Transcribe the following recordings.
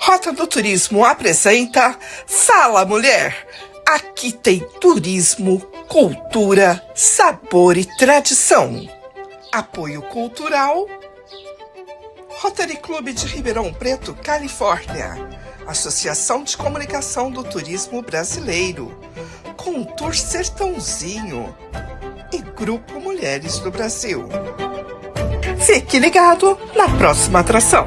Rota do Turismo apresenta Fala Mulher. Aqui tem turismo, cultura, sabor e tradição. Apoio cultural Rotary Clube de Ribeirão Preto, Califórnia. Associação de Comunicação do Turismo Brasileiro. Contour Sertãozinho e Grupo Mulheres do Brasil. Fique ligado na próxima atração.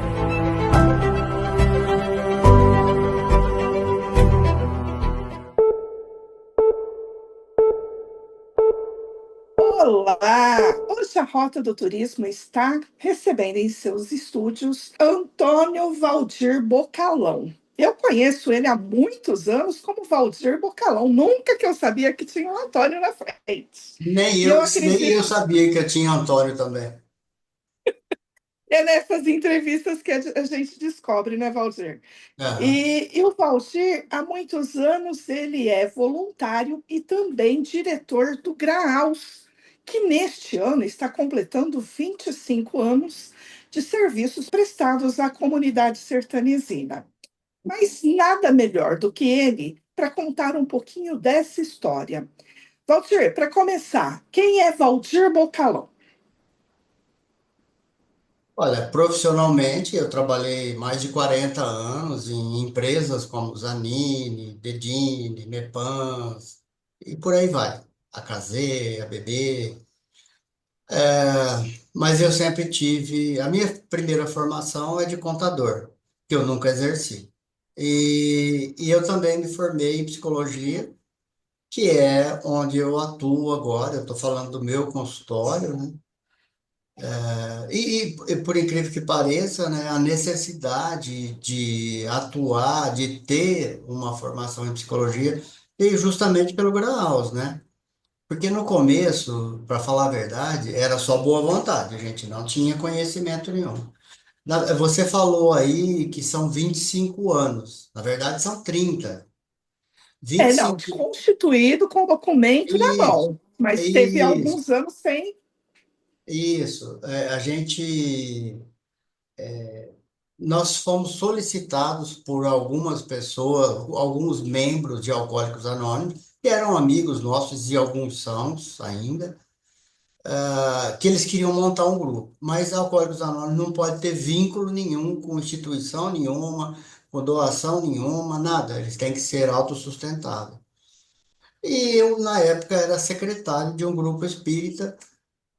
Olá! Hoje a Rota do Turismo está recebendo em seus estúdios Antônio Valdir Bocalão. Eu conheço ele há muitos anos como Valdir Bocalão, nunca que eu sabia que tinha um Antônio na frente. Nem E eu, eu nem eu acredito sabia que eu tinha Antônio também. que é nessas entrevistas que a gente descobre, né, Valdir? Aham. E o Valdir, há muitos anos, ele é voluntário e também diretor do Graus, que neste ano está completando 25 anos de serviços prestados à comunidade sertanesina. Mas nada melhor do que ele para contar um pouquinho dessa história. Valdir, para começar, quem é Valdir Bocalão? Olha, profissionalmente eu trabalhei mais de 40 anos em empresas como Zanini, Dedini, Mepans e por aí vai. A Cazê, a BB. Mas eu sempre tive. A minha primeira formação é de contador, que eu nunca exerci. E eu também me formei em psicologia, que é onde eu atuo agora. Eu estou falando do meu consultório, né? E por incrível que pareça, né, a necessidade de atuar, de ter uma formação em psicologia, veio justamente pelo Graus, né? Porque no começo, para falar a verdade, era só boa vontade, a gente não tinha conhecimento nenhum. Você falou aí que são 25 anos, na verdade são 30. É, não, 25, constituído com documento na isso, mão, mas teve isso, alguns anos sem. isso. Nós fomos solicitados por algumas pessoas, alguns membros de Alcoólicos Anônimos, que eram amigos nossos e alguns são ainda, que eles queriam montar um grupo. Mas Alcoólicos Anônimos não pode ter vínculo nenhum com instituição nenhuma, com doação nenhuma, nada. Eles têm que ser autossustentáveis. E eu, na época, era secretário de um grupo espírita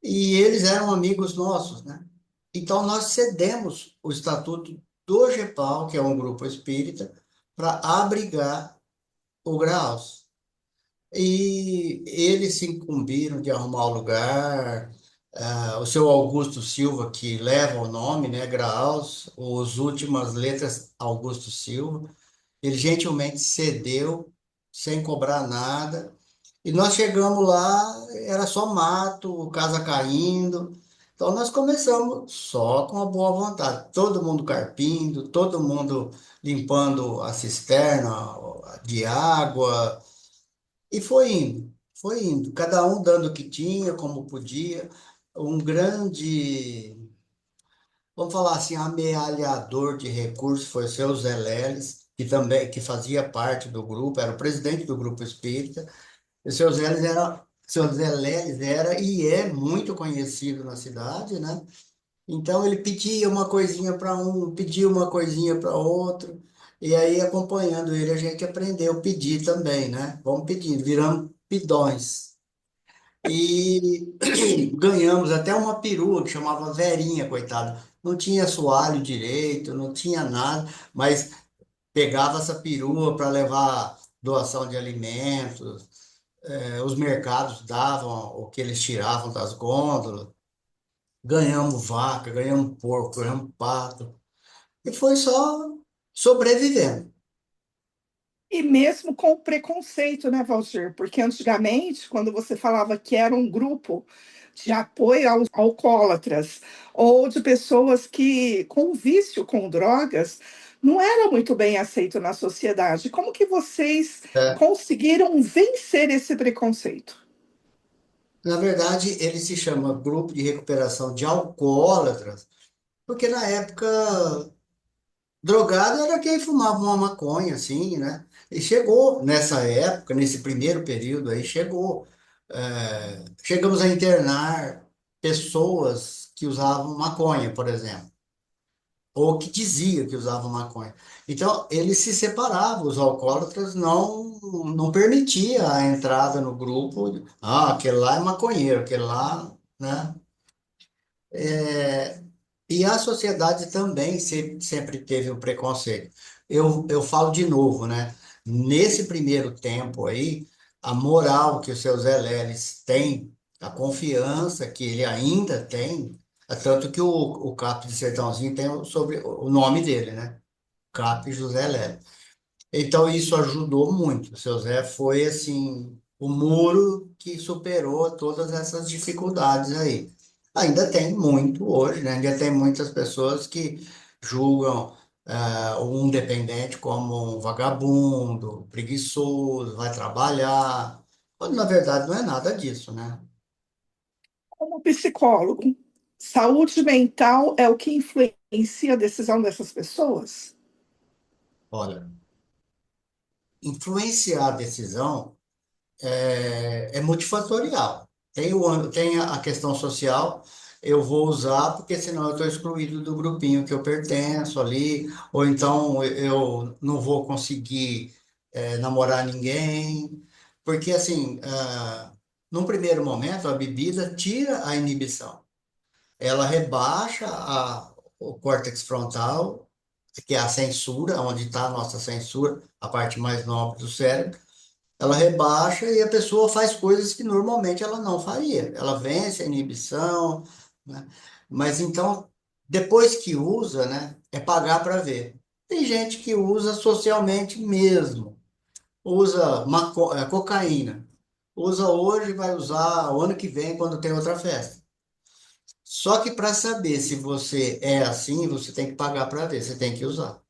e eles eram amigos nossos, né? Então, nós cedemos o estatuto do GEPAL, que é um grupo espírita, para abrigar o Graus. E eles se incumbiram de arrumar o lugar. O seu Augusto Silva, que leva o nome, né, Graus, as últimas letras Augusto Silva, ele gentilmente cedeu, sem cobrar nada. E nós chegamos lá, era só mato, casa caindo. Então nós começamos só com a boa vontade. Todo mundo carpindo, todo mundo limpando a cisterna de água. E foi indo, foi indo. Cada um dando o que tinha, como podia. Um grande, vamos falar assim, amealhador de recursos foi o seu Zé Leles, que também que fazia parte do grupo, era o presidente do grupo espírita. O seu Zé Leles era e é muito conhecido na cidade, né? Então ele pedia uma coisinha para um, pedia uma coisinha para outro, e aí acompanhando ele a gente aprendeu a pedir também, né? Vamos pedindo, viramos pidões. E ganhamos até uma perua que chamava Verinha, coitada. Não tinha assoalho direito, não tinha nada, mas pegava essa perua para levar doação de alimentos, os mercados davam o que eles tiravam das gôndolas, ganhamos vaca, ganhamos porco, ganhamos pato, e foi só sobrevivendo. E mesmo com o preconceito, né, Valdir? Porque antigamente, quando você falava que era um grupo de apoio aos alcoólatras ou de pessoas que com vício com drogas, não era muito bem aceito na sociedade. Como que vocês É. conseguiram vencer esse preconceito? Na verdade, ele se chama Grupo de Recuperação de Alcoólatras, porque na época Drogado era quem fumava uma maconha, assim, né? E chegou nessa época, nesse primeiro período aí, chegou. Chegamos a internar pessoas que usavam maconha, por exemplo, ou que diziam que usavam maconha. Então, eles se separavam, os alcoólatras não permitia a entrada no grupo. Ah, aquele lá é maconheiro, aquele lá, né? E a sociedade também sempre teve o preconceito. Eu falo de novo, né? Nesse primeiro tempo aí, a moral que o seu Zé Leles tem, a confiança que ele ainda tem, é tanto que o CAP de Sertãozinho tem sobre o nome dele, né? CAP José Leles. Então isso ajudou muito. O seu Zé foi assim o muro que superou todas essas dificuldades aí. Ainda tem muito hoje, né? Ainda tem muitas pessoas que julgam um dependente como um vagabundo, preguiçoso, vai trabalhar, quando na verdade não é nada disso, né? Como psicólogo, saúde mental é o que influencia a decisão dessas pessoas? Olha, influenciar a decisão é multifatorial. Tem a questão social, eu vou usar porque senão eu estou excluído do grupinho que eu pertenço ali, ou então eu não vou conseguir namorar ninguém, porque assim, num primeiro momento, a bebida tira a inibição, ela rebaixa o córtex frontal, que é a censura, onde está a nossa censura, a parte mais nobre do cérebro, ela rebaixa e a pessoa faz coisas que normalmente ela não faria. Ela vence a inibição, né? Mas então, depois que usa, né, é pagar para ver. Tem gente que usa socialmente mesmo, usa cocaína. Usa hoje, vai usar o ano que vem, quando tem outra festa. Só que para saber se você é assim, você tem que pagar para ver, você tem que usar.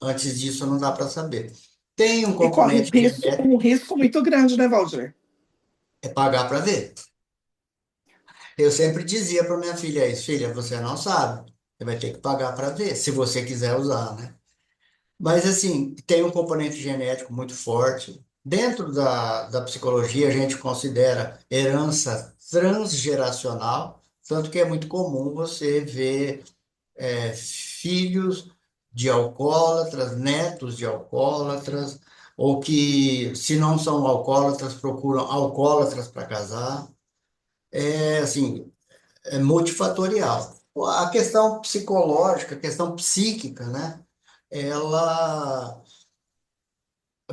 Antes disso, não dá para saber. Tem um E corre componente genético, um risco muito grande, né, Valdir? é pagar para ver. Eu sempre dizia para minha filha isso, filha, você não sabe, você vai ter que pagar para ver, se você quiser usar, né? Mas assim, tem um componente genético muito forte. Dentro da psicologia, a gente considera herança transgeracional, tanto que é muito comum você ver filhos de alcoólatras, netos de alcoólatras, ou que, se não são alcoólatras, procuram alcoólatras para casar. É assim, é multifatorial. A questão psicológica, a questão psíquica, né? Ela,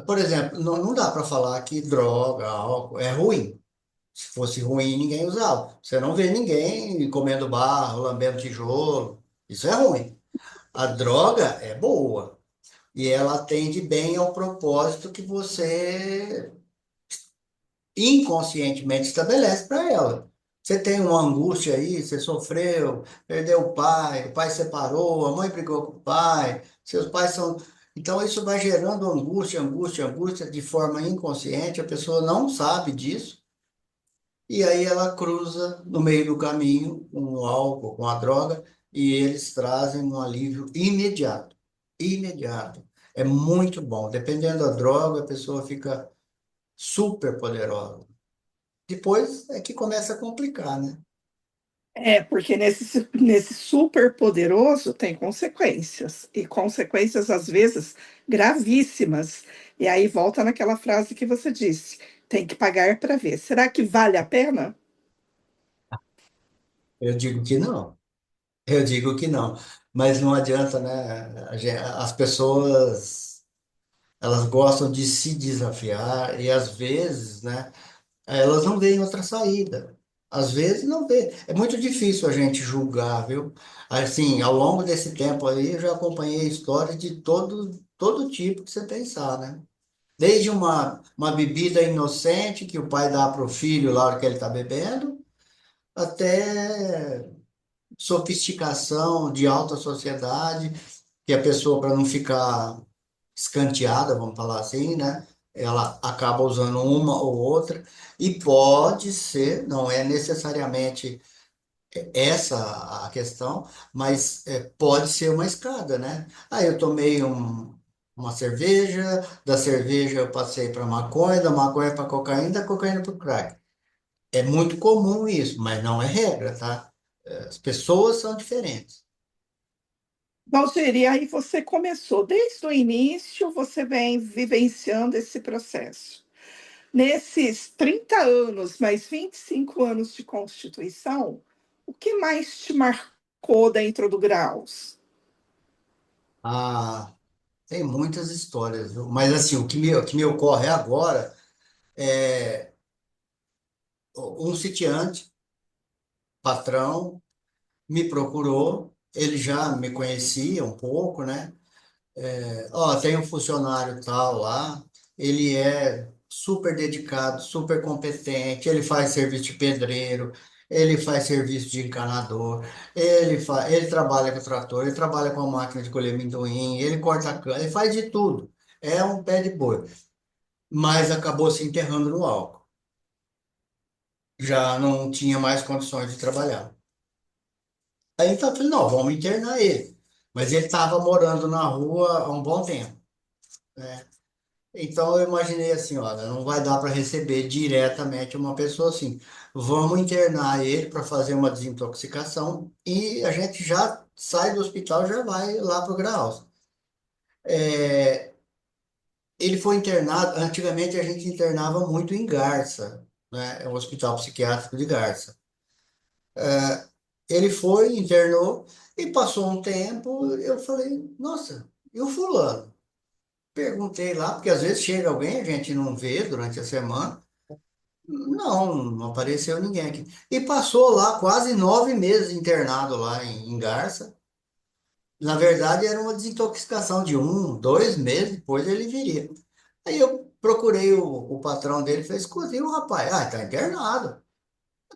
por exemplo, não dá para falar que droga, álcool é ruim. Se fosse ruim, ninguém usava. Você não vê ninguém comendo barro, lambendo tijolo. Isso é ruim. A droga é boa e ela atende bem ao propósito que você inconscientemente estabelece para ela. Você tem uma angústia aí, você sofreu, perdeu o pai separou, a mãe brigou com o pai, seus pais são. Então, isso vai gerando angústia, angústia, angústia de forma inconsciente, a pessoa não sabe disso, e aí ela cruza no meio do caminho com o álcool, com a droga, e eles trazem um alívio imediato. Imediato. É muito bom. Dependendo da droga, a pessoa fica super poderosa. Depois é que começa a complicar, né? É, porque nesse super poderoso tem consequências, e consequências às vezes gravíssimas. E aí volta naquela frase que você disse: tem que pagar para ver. Será que vale a pena? Eu digo que não. Eu digo que não. Mas não adianta, né? As pessoas, elas gostam de se desafiar e às vezes, né? Elas não veem outra saída. Às vezes não vê. É muito difícil a gente julgar, viu? Assim, ao longo desse tempo aí, eu já acompanhei histórias de todo tipo que você pensar, né? Desde uma bebida inocente que o pai dá para o filho lá hora que ele está bebendo, até sofisticação de alta sociedade, que a pessoa, para não ficar escanteada, vamos falar assim, né? Ela acaba usando uma ou outra, e pode ser, não é necessariamente essa a questão, mas pode ser uma escada, né? Aí eu tomei uma cerveja, da cerveja eu passei para maconha, da maconha para cocaína, da cocaína para crack. É muito comum isso, mas não é regra, tá? As pessoas são diferentes. Valdir, e aí você começou, desde o início, você vem vivenciando esse processo. Nesses 30 anos, mais 25 anos de Constituição, o que mais te marcou dentro do Graus? Ah, tem muitas histórias, viu? Mas assim, o que me ocorre agora é um sitiante, patrão, me procurou, ele já me conhecia um pouco, né? Ó, tem um funcionário tal lá, ele é super dedicado, super competente, ele faz serviço de pedreiro, ele faz serviço de encanador, ele trabalha com trator, ele trabalha com a máquina de colher amendoim, ele corta cana, ele faz de tudo. É um pé de boi, mas acabou se enterrando no álcool. Já não tinha mais condições de trabalhar. Aí então eu falei, não, vamos internar ele. Mas ele estava morando na rua há um bom tempo, né? Então eu imaginei assim, olha, não vai dar para receber diretamente uma pessoa assim. Vamos internar ele para fazer uma desintoxicação e a gente já sai do hospital, já vai lá para o Graus. É, ele foi internado, antigamente a gente internava muito em Garça, né? É um hospital psiquiátrico de Garça. Ele foi, internou e passou um tempo, eu falei, nossa, e o fulano? Perguntei lá, porque às vezes chega alguém, a gente não vê durante a semana. Não, não apareceu ninguém aqui. E passou lá quase 9 meses internado lá em Garça. Na verdade, era uma desintoxicação de 1, 2 meses, depois ele viria. Aí eu procurei o patrão dele e falei, escuta, e o rapaz? Ah, tá internado.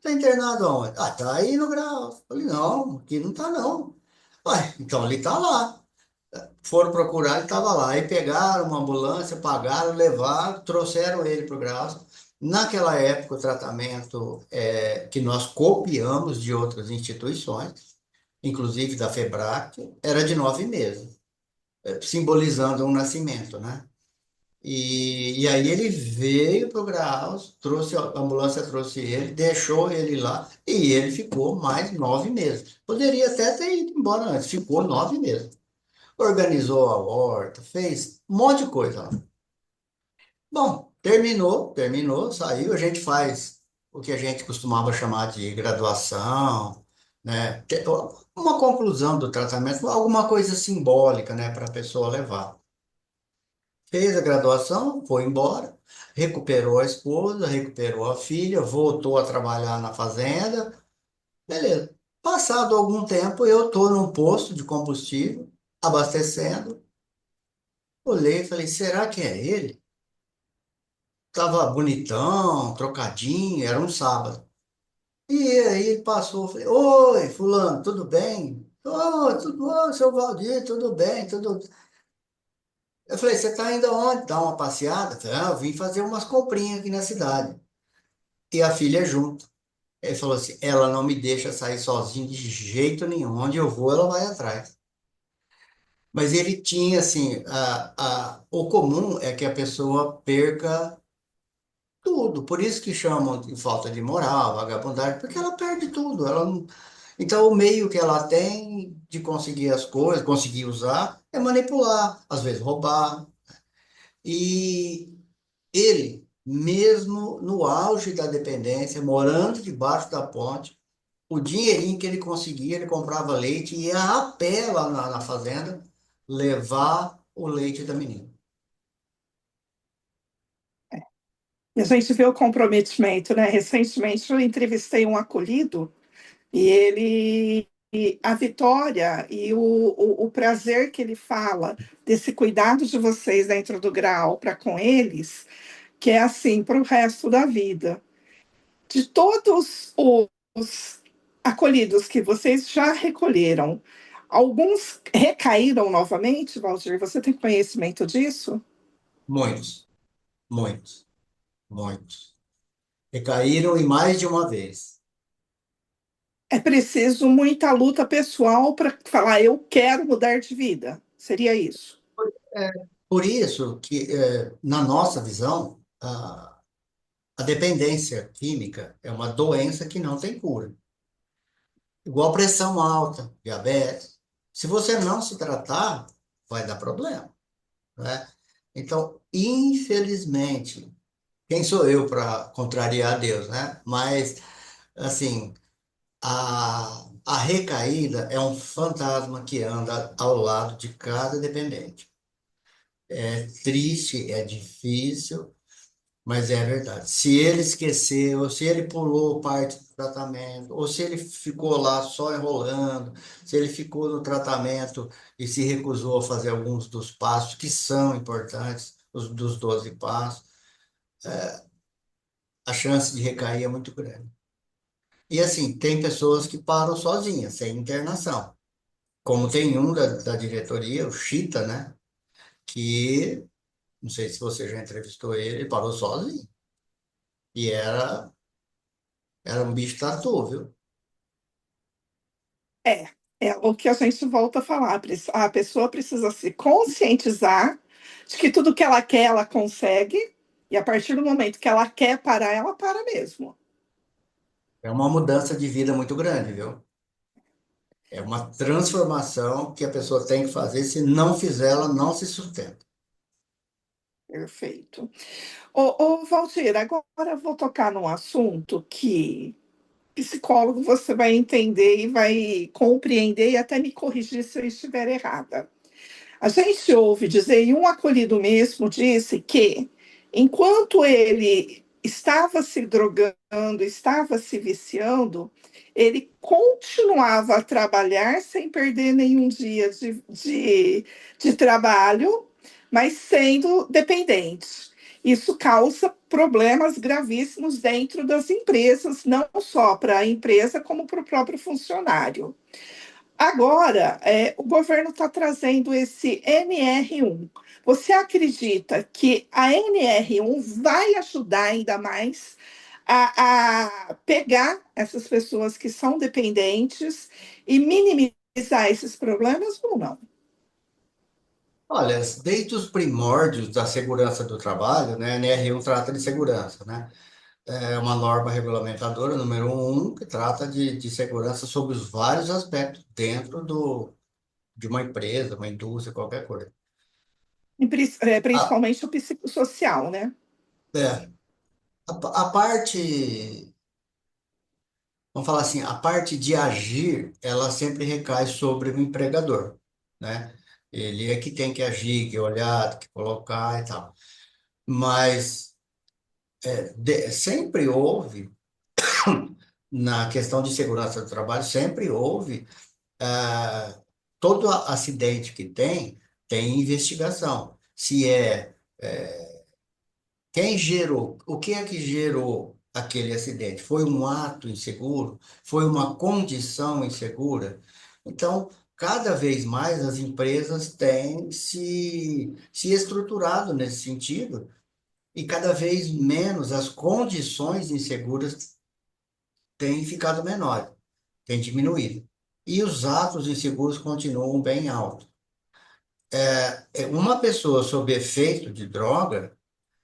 Tá internado aonde? Ah, tá aí no grau. Falei, não, aqui não tá não. Ué, então ele tá lá. Foram procurar, ele estava lá. Aí pegaram uma ambulância, pagaram, levaram, trouxeram ele para o Graça. Naquela época, o tratamento que nós copiamos de outras instituições, inclusive da FEBRAC, era de 9 meses, simbolizando um nascimento, né? E aí ele veio para o Graus, trouxe, a ambulância trouxe ele, deixou ele lá e ele ficou mais 9 meses. Poderia até ter ido embora antes, ficou 9 meses. Organizou a horta, fez um monte de coisa lá. Bom, terminou, saiu. A gente faz o que a gente costumava chamar de graduação, né? Uma conclusão do tratamento, alguma coisa simbólica, né, para a pessoa levar. Fez a graduação, foi embora, recuperou a esposa, recuperou a filha, voltou a trabalhar na fazenda, beleza. Passado algum tempo, eu estou num posto de combustível, abastecendo. Olhei e falei, será que é ele? Tava bonitão, trocadinho, era um sábado. E aí ele passou, eu falei, oi, fulano, tudo bem? Ô, tudo bom, seu Valdir, tudo bem, tudo... Eu falei, você tá indo aonde? Dar uma passeada? Eu falei, eu vim fazer umas comprinhas aqui na cidade. E a filha junto. Ele falou assim, ela não me deixa sair sozinho de jeito nenhum. Onde eu vou, ela vai atrás. Mas ele tinha, assim, o comum é que a pessoa perca tudo, por isso que chamam de falta de moral, vagabundagem, porque ela perde tudo. Ela não... Então, o meio que ela tem de conseguir as coisas, conseguir usar, é manipular, às vezes roubar. E ele, mesmo no auge da dependência, morando debaixo da ponte, o dinheirinho que ele conseguia, ele comprava leite e ia a pé lá na fazenda levar o leite da menina. E a gente vê o comprometimento, né? Recentemente eu entrevistei um acolhido e ele, e a vitória e o prazer que ele fala desse cuidado de vocês dentro do grau para com eles, que é assim para o resto da vida. De todos os acolhidos que vocês já recolheram, alguns recaíram novamente, Valdir? Você tem conhecimento disso? Muitos, muitos, muitos. Recaíram e mais de uma vez. É preciso muita luta pessoal para falar, eu quero mudar de vida. Seria isso. É, por isso que, na nossa visão, a dependência química é uma doença que não tem cura. Igual pressão alta, diabetes. Se você não se tratar, vai dar problema, né? Então, infelizmente, quem sou eu para contrariar Deus, né? Mas, assim, a recaída é um fantasma que anda ao lado de cada dependente. É triste, é difícil, mas é verdade. Se ele esqueceu, ou se ele pulou parte do tratamento, ou se ele ficou lá só enrolando, se ele ficou no tratamento e se recusou a fazer alguns dos passos que são importantes, os dos 12 passos, a chance de recair é muito grande. E assim, tem pessoas que param sozinhas, sem internação. Como tem um da diretoria, o Chita, né? Que, não sei se você já entrevistou ele, ele parou sozinho. E era um bicho tatu, viu? É, é o que a gente volta a falar. A pessoa precisa se conscientizar de que tudo que ela quer, ela consegue, e a partir do momento que ela quer parar, ela para mesmo. É uma mudança de vida muito grande, viu? É uma transformação que a pessoa tem que fazer. Se não fizer, ela não se sustenta. Perfeito. Valdir, agora eu vou tocar num assunto que psicólogo você vai entender e vai compreender e até me corrigir se eu estiver errada. A gente ouve dizer, e um acolhido mesmo disse que, enquanto ele estava se drogando, estava se viciando, ele continuava a trabalhar sem perder nenhum dia de trabalho, mas sendo dependente. Isso causa problemas gravíssimos dentro das empresas, não só para a empresa, como para o próprio funcionário. Agora, o governo está trazendo esse NR1. Você acredita que a NR1 vai ajudar ainda mais a pegar essas pessoas que são dependentes e minimizar esses problemas ou não? Olha, desde os primórdios da segurança do trabalho, né, a NR1 trata de segurança, né? É uma norma regulamentadora, número um, que trata de segurança sobre os vários aspectos dentro de uma empresa, uma indústria, qualquer coisa. Ah, Principalmente o psicossocial, né? é, a parte, vamos falar assim, a parte de agir, ela sempre recai sobre o empregador, né? Ele é que tem que agir, que olhar, que colocar e tal. Mas sempre houve, na questão de segurança do trabalho, sempre houve, ah, todo acidente que tem investigação. Se quem gerou, o que é que gerou aquele acidente? Foi um ato inseguro? Foi uma condição insegura? Então, cada vez mais as empresas têm se estruturado nesse sentido e cada vez menos as condições inseguras têm ficado menores, têm diminuído. E os atos inseguros continuam bem altos. Uma pessoa sob efeito de droga,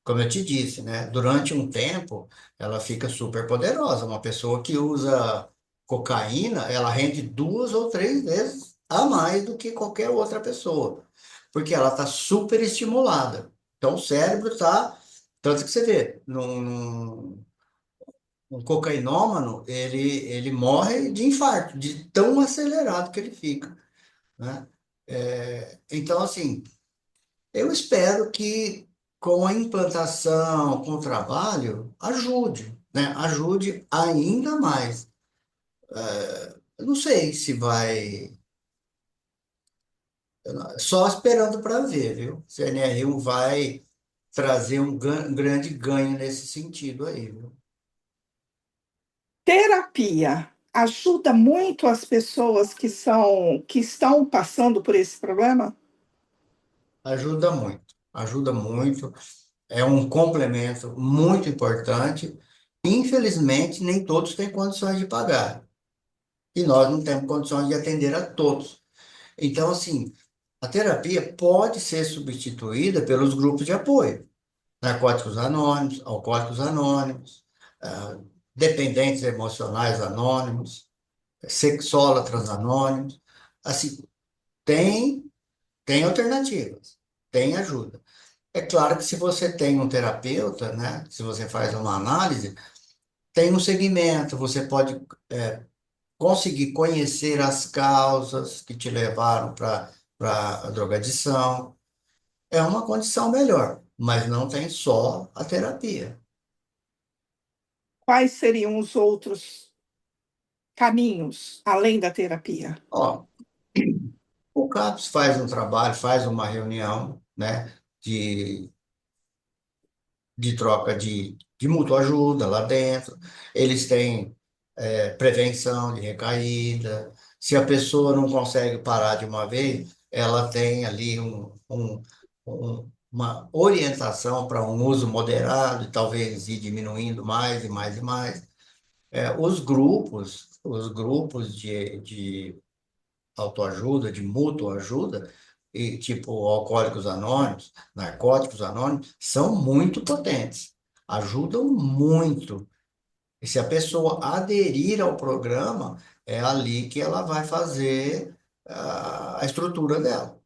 como eu te disse, né? Durante um tempo, ela fica super poderosa. Uma pessoa que usa cocaína, ela rende 2 ou 3 vezes a mais do que qualquer outra pessoa, porque ela está super estimulada. Então, o cérebro está. Tanto que você vê, um cocainômano, ele morre de infarto, de tão acelerado que ele fica, né? Então, assim. Eu espero que com a implantação, com o trabalho, ajude, né? Ajude ainda mais. Eu não sei se vai. Só esperando para ver, viu? Se a NR1 vai trazer um grande ganho nesse sentido aí, viu? Terapia ajuda muito as pessoas que estão passando por esse problema? Ajuda muito, ajuda muito. É um complemento muito importante. Infelizmente, nem todos têm condições de pagar. e nós não temos condições de atender a todos. Então, assim, a terapia pode ser substituída pelos grupos de apoio, narcóticos anônimos, alcoólicos anônimos, ah, dependentes emocionais anônimos, sexólatras anônimos. Assim, tem, tem alternativas, tem ajuda. É claro que se você tem um terapeuta, né, se você faz uma análise, tem um segmento, você pode conseguir conhecer as causas que te levaram para a drogadição. É uma condição melhor, mas não tem só a terapia. Quais seriam os outros caminhos além da terapia? Ó, o CAPS faz um trabalho, faz uma reunião, né, de troca de mútua ajuda lá dentro. Eles têm prevenção de recaída. Se a pessoa não consegue parar de uma vez, ela tem ali uma orientação para um uso moderado e talvez ir diminuindo mais e mais e mais. Os grupos de autoajuda, de mútua ajuda, e tipo Alcoólicos Anônimos, Narcóticos Anônimos, são muito potentes, ajudam muito. E se a pessoa aderir ao programa, é ali que ela vai fazer a estrutura dela.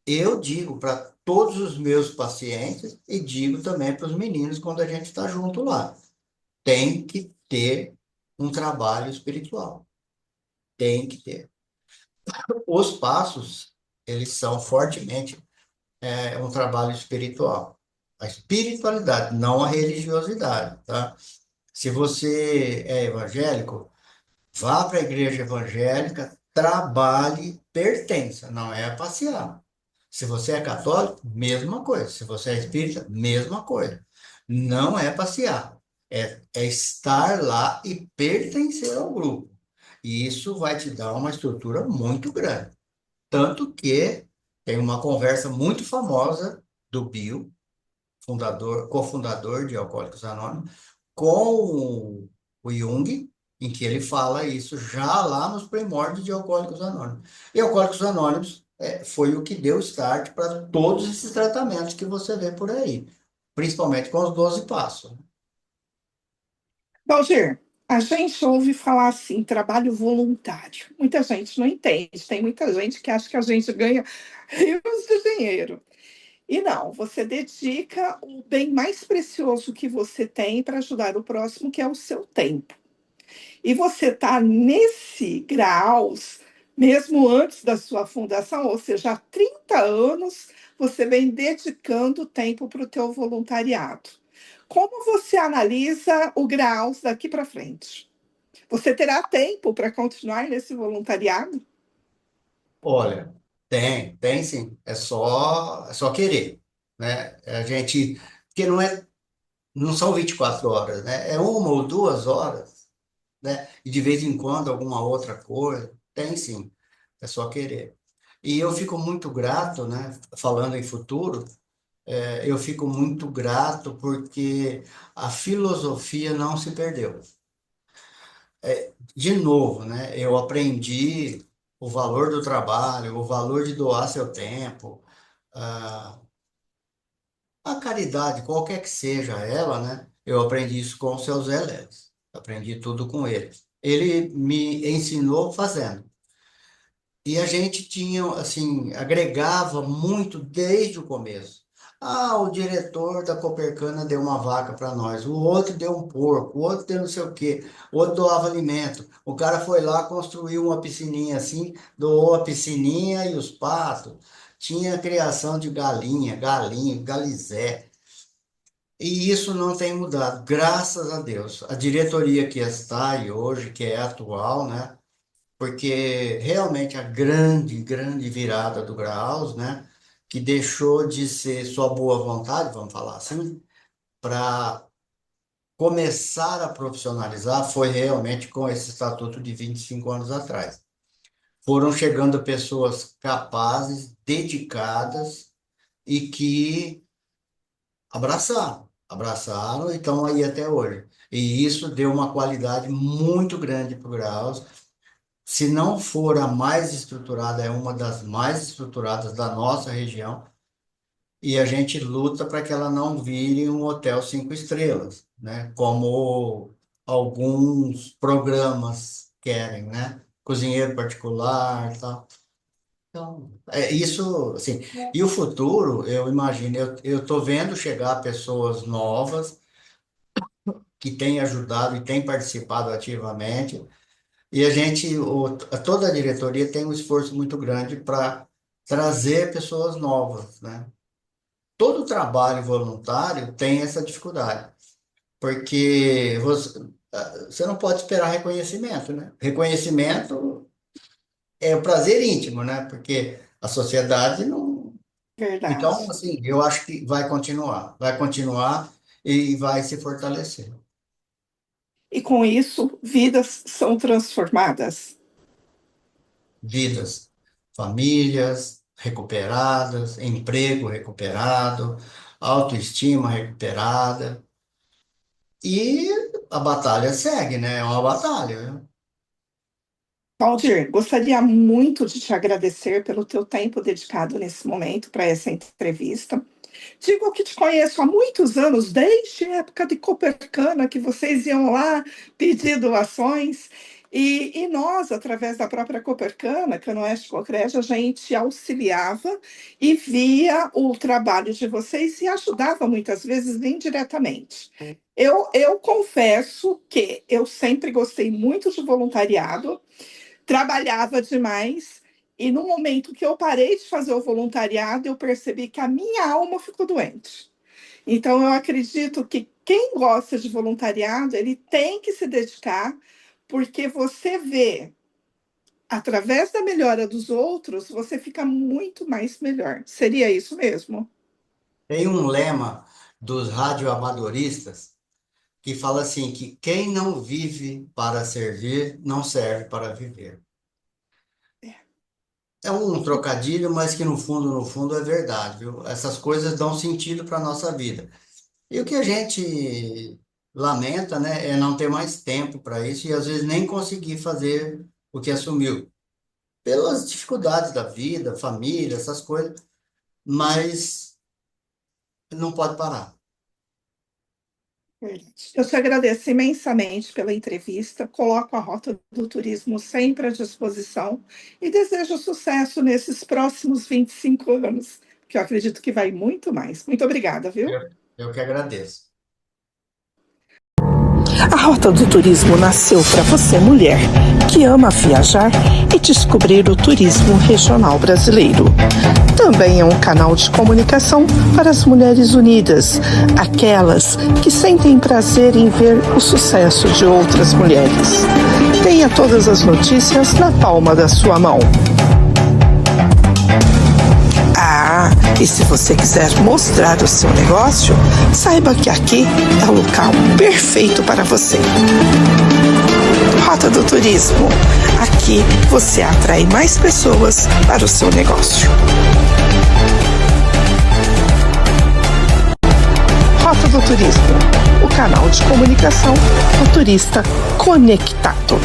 Eu digo para todos os meus pacientes e digo também para os meninos quando a gente está junto lá, tem que ter um trabalho espiritual, tem que ter. Os passos, eles são fortemente um trabalho espiritual. A espiritualidade, não a religiosidade, tá? Se você é evangélico, vá para a igreja evangélica, trabalhe, pertença, não é passear. Se você é católico, mesma coisa. Se você é espírita, mesma coisa. Não é passear, é estar lá e pertencer ao grupo. E isso vai te dar uma estrutura muito grande. Tanto que tem uma conversa muito famosa do Bill, cofundador de Alcoólicos Anônimos, com o Jung, em que ele fala isso já lá nos primórdios de Alcoólicos Anônimos. E Alcoólicos Anônimos foi o que deu start para todos esses tratamentos que você vê por aí, principalmente com os 12 passos. Valdir, a gente ouve falar assim, trabalho voluntário. Muita gente não entende. Tem muita gente que acha que a gente ganha rios de dinheiro. E não, você dedica o bem mais precioso que você tem para ajudar o próximo, que é o seu tempo. E você está nesse graus, mesmo antes da sua fundação, ou seja, há 30 anos, você vem dedicando tempo para o teu voluntariado. Como você analisa o graus daqui para frente? Você terá tempo para continuar nesse voluntariado? Olha, tem sim, é só querer, né? A gente, porque não são 24 horas, né? É 1 ou 2 horas, né? E de vez em quando alguma outra coisa. Tem sim, é só querer. E eu fico muito grato, né? Falando em futuro, eu fico muito grato porque a filosofia não se perdeu. De novo, né? Eu aprendi o valor do trabalho, o valor de doar seu tempo, a, a caridade, qualquer que seja ela, né? Eu aprendi isso com o seu Zé Leles. Aprendi tudo com ele. Ele me ensinou fazendo. E a gente tinha, assim, agregava muito desde o começo. Ah, o diretor da Copercana deu uma vaca para nós, o outro deu um porco, o outro deu não sei o quê, o outro doava alimento. O cara foi lá, construiu uma piscininha assim, doou a piscininha e os patos. Tinha criação de galinha, galinho, galizé. E isso não tem mudado, graças a Deus. A diretoria que está aí hoje, que é atual, né? Porque realmente a grande, grande virada do Graus, né, que deixou de ser só boa vontade, vamos falar assim, para começar a profissionalizar foi realmente com esse estatuto de 25 anos atrás. Foram chegando pessoas capazes, dedicadas e que abraçaram e estão aí até hoje. E isso deu uma qualidade muito grande para o Graus. se não for a mais estruturada, é uma das mais estruturadas da nossa região, e a gente luta para que ela não vire um hotel 5 estrelas, né? Como alguns programas querem, né? Cozinheiro particular, tal. Então, é isso, assim. E o futuro, eu imagino, eu estou vendo chegar pessoas novas que têm ajudado e têm participado ativamente. E a gente, toda a diretoria tem um esforço muito grande para trazer pessoas novas, né? Todo trabalho voluntário tem essa dificuldade, porque você não pode esperar reconhecimento, né? Reconhecimento é o prazer íntimo, né? Porque a sociedade não. Então, Verdade. assim, eu acho que vai continuar e vai se fortalecer. E com isso, vidas são transformadas. Vidas, famílias recuperadas, emprego recuperado, autoestima recuperada. E a batalha segue, né? É uma batalha, né? Valdir, gostaria muito de te agradecer pelo teu tempo dedicado nesse momento para essa entrevista. Digo que te conheço há muitos anos, desde a época de Copercana, que vocês iam lá pedir doações. E nós, através da própria Copercana, Canoeste Cocred, a gente auxiliava e via o trabalho de vocês e ajudava muitas vezes indiretamente. Eu confesso que eu sempre gostei muito de voluntariado, trabalhava demais. E no momento que eu parei de fazer o voluntariado, eu percebi que a minha alma ficou doente. Então, eu acredito que quem gosta de voluntariado, ele tem que se dedicar, porque você vê, através da melhora dos outros, você fica muito mais melhor. Seria isso mesmo? Tem um lema dos radioamadoristas que fala assim, que quem não vive para servir, não serve para viver. É um trocadilho, mas que no fundo é verdade, viu? Essas coisas dão sentido para a nossa vida. E o que a gente lamenta, né, é não ter mais tempo para isso e às vezes nem conseguir fazer o que assumiu, pelas dificuldades da vida, família, essas coisas, mas não pode parar. Verdade. Eu te agradeço imensamente pela entrevista, coloco a Rota do Turismo sempre à disposição e desejo sucesso nesses próximos 25 anos, que eu acredito que vai muito mais. Muito obrigada, viu? Eu que agradeço. A Rota do Turismo nasceu para você, mulher, que ama viajar e descobrir o turismo regional brasileiro. Também é um canal de comunicação para as mulheres unidas, aquelas que sentem prazer em ver o sucesso de outras mulheres. Tenha todas as notícias na palma da sua mão. E se você quiser mostrar o seu negócio, saiba que aqui é o local perfeito para você. Rota do Turismo. Aqui você atrai mais pessoas para o seu negócio. Rota do Turismo, o canal de comunicação do turista conectado.